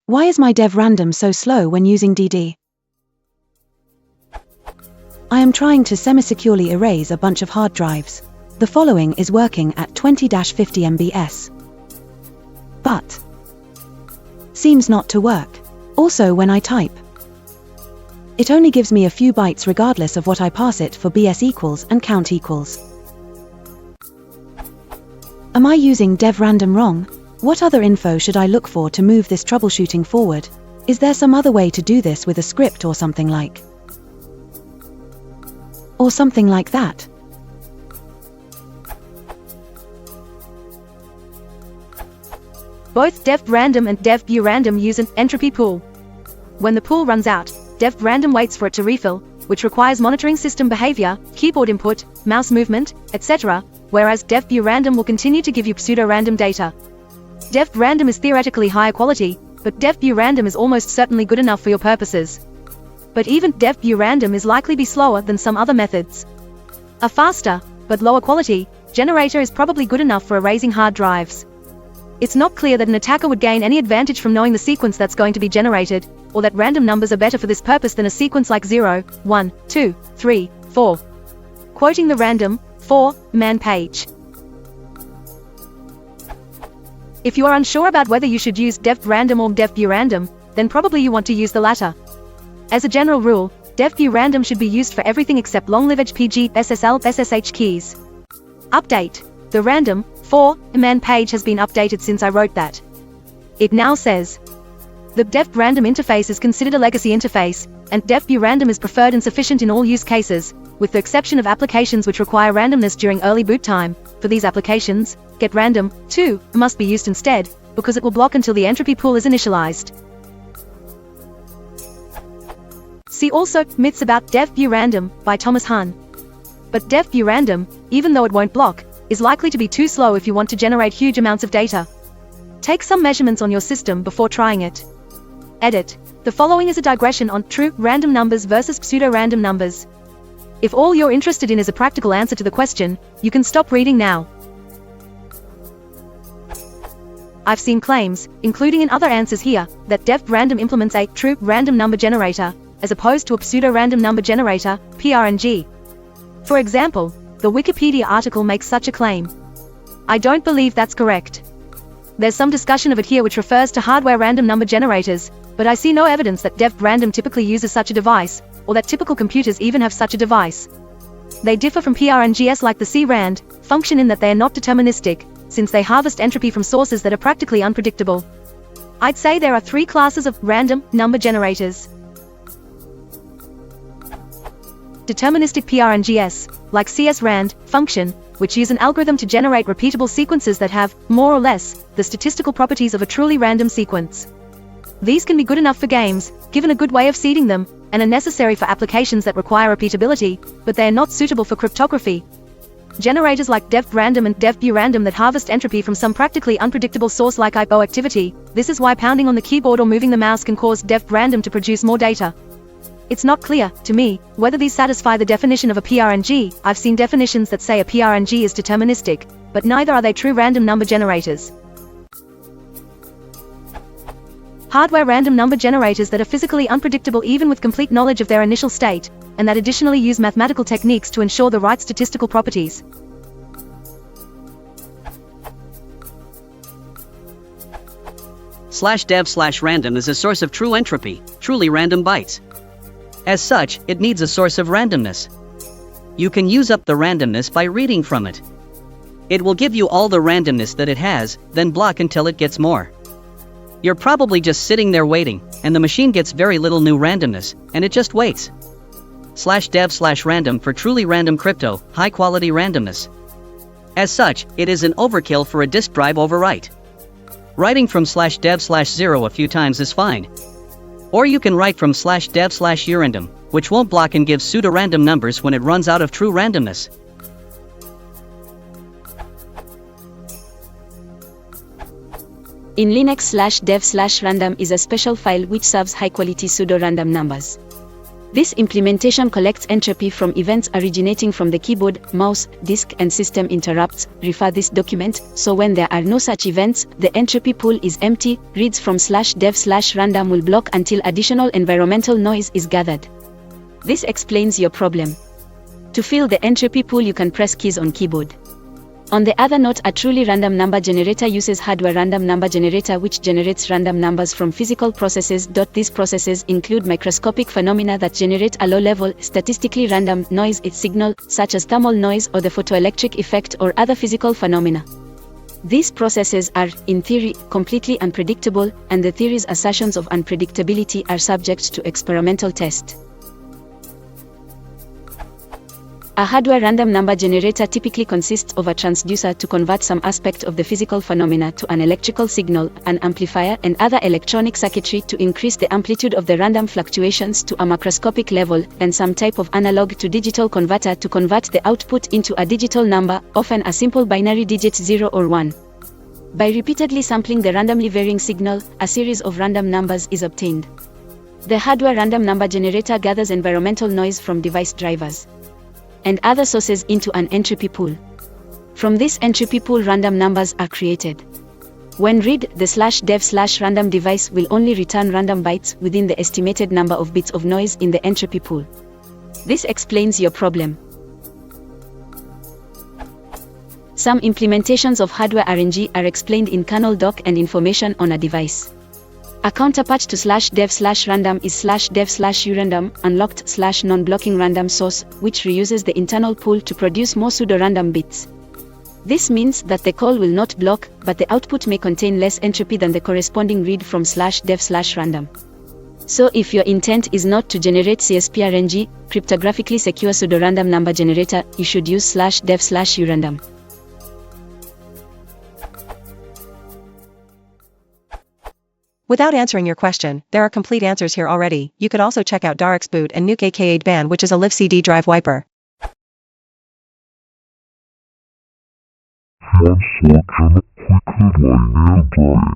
Why is my dev random so slow when using DD? I am trying to semi-securely erase a bunch of hard drives. The following is working at 20-50 MBs. But seems not to work. Also when I type, it only gives me a few bytes regardless of what I pass it for BS equals and count equals. Am I using dev random wrong? What other info should I look for to move this troubleshooting forward? Is there some other way to do this with a script or something like? Or something like that? Both dev random and dev random use an entropy pool. When the pool runs out, dev random waits for it to refill, which requires monitoring system behavior, keyboard input, mouse movement, etc., whereas dev random will continue to give you pseudo-random data. Dev random is theoretically higher quality, but dev random is almost certainly good enough for your purposes. But even dev random is likely be slower than some other methods. A faster, but lower quality, generator is probably good enough for erasing hard drives. It's not clear that an attacker would gain any advantage from knowing the sequence that's going to be generated, or that random numbers are better for this purpose than a sequence like 0, 1, 2, 3, 4. Quoting the random, 4-man page. If you are unsure about whether you should use dev random or dev random, then probably you want to use the latter. As a general rule, dev random should be used for everything except long-lived PG, SSL, SSH keys. Update. The random, 4-man page has been updated since I wrote that. It now says, the dev random interface is considered a legacy interface, and dev random is preferred and sufficient in all use cases, with the exception of applications which require randomness during early boot time. For these applications, get random, 2, must be used instead, because it will block until the entropy pool is initialized. See also, Myths about dev random, by Thomas Hahn. But dev random, even though it won't block, is likely to be too slow if you want to generate huge amounts of data. Take some measurements on your system before trying it. Edit. The following is a digression on true random numbers versus pseudo-random numbers. If all you're interested in is a practical answer to the question, you can stop reading now. I've seen claims, including in other answers here, that dev random implements a true random number generator, as opposed to a pseudo-random number generator, PRNG. For example, the Wikipedia article makes such a claim. I don't believe that's correct. There's some discussion of it here which refers to hardware random number generators, but I see no evidence that dev random typically uses such a device, or that typical computers even have such a device. They differ from PRNGs like the CRAND function in that they are not deterministic, since they harvest entropy from sources that are practically unpredictable. I'd say there are 3 classes of random number generators. Deterministic PRNGs, like CSRAND function, which use an algorithm to generate repeatable sequences that have, more or less, the statistical properties of a truly random sequence. These can be good enough for games, given a good way of seeding them, and are necessary for applications that require repeatability, but they are not suitable for cryptography. Generators like dev random and dev random that harvest entropy from some practically unpredictable source like IO activity. This is why pounding on the keyboard or moving the mouse can cause dev random to produce more data. It's not clear, to me, whether these satisfy the definition of a PRNG. I've seen definitions that say a PRNG is deterministic, but neither are they true random number generators. Hardware random number generators that are physically unpredictable even with complete knowledge of their initial state, and that additionally use mathematical techniques to ensure the right statistical properties. /dev/random is a source of true entropy, truly random bytes. As such, it needs a source of randomness. You can use up the randomness by reading from it. It will give you all the randomness that it has, then block until it gets more. You're probably just sitting there waiting, and the machine gets very little new randomness, and it just waits. /dev/random for truly random crypto, high-quality randomness. As such, it is an overkill for a disk drive overwrite. Writing from /dev/0 a few times is fine. Or you can write from /dev/urandom, which won't block and give pseudo-random numbers when it runs out of true randomness. In Linux /dev/random is a special file which serves high-quality pseudo-random numbers. This implementation collects entropy from events originating from the keyboard, mouse, disk and system interrupts. Refer this document. So when there are no such events, the entropy pool is empty. Reads from /dev/random will block until additional environmental noise is gathered. This explains your problem. To fill the entropy pool, you can press keys on keyboard. On the other note, a truly random number generator uses hardware random number generator, which generates random numbers from physical processes. These processes include microscopic phenomena that generate a low-level, statistically random noise signal, such as thermal noise or the photoelectric effect or other physical phenomena. These processes are, in theory, completely unpredictable, and the theory's assertions of unpredictability are subject to experimental test. A hardware random number generator typically consists of a transducer to convert some aspect of the physical phenomena to an electrical signal, an amplifier and other electronic circuitry to increase the amplitude of the random fluctuations to a macroscopic level, and some type of analog to digital converter to convert the output into a digital number, often a simple binary digit 0 or 1. By repeatedly sampling the randomly varying signal, a series of random numbers is obtained. The hardware random number generator gathers environmental noise from device drivers and other sources into an entropy pool. From this entropy pool, random numbers are created. When read, the /dev/random device will only return random bytes within the estimated number of bits of noise in the entropy pool. This explains your problem. Some implementations of hardware RNG are explained in kernel doc and information on a device. A counterpart to /dev/random is /dev/urandom, unlocked non-blocking random source, which reuses the internal pool to produce more pseudo-random bits. This means that the call will not block, but the output may contain less entropy than the corresponding read from /dev/random. So if your intent is not to generate CSP-RNG, cryptographically secure pseudo-random number generator, you should use /dev/urandom. Without answering your question, there are complete answers here already. You could also check out Darik's boot and Nuke aka Ban, which is a live CD drive wiper. Once again, quickly line nearby.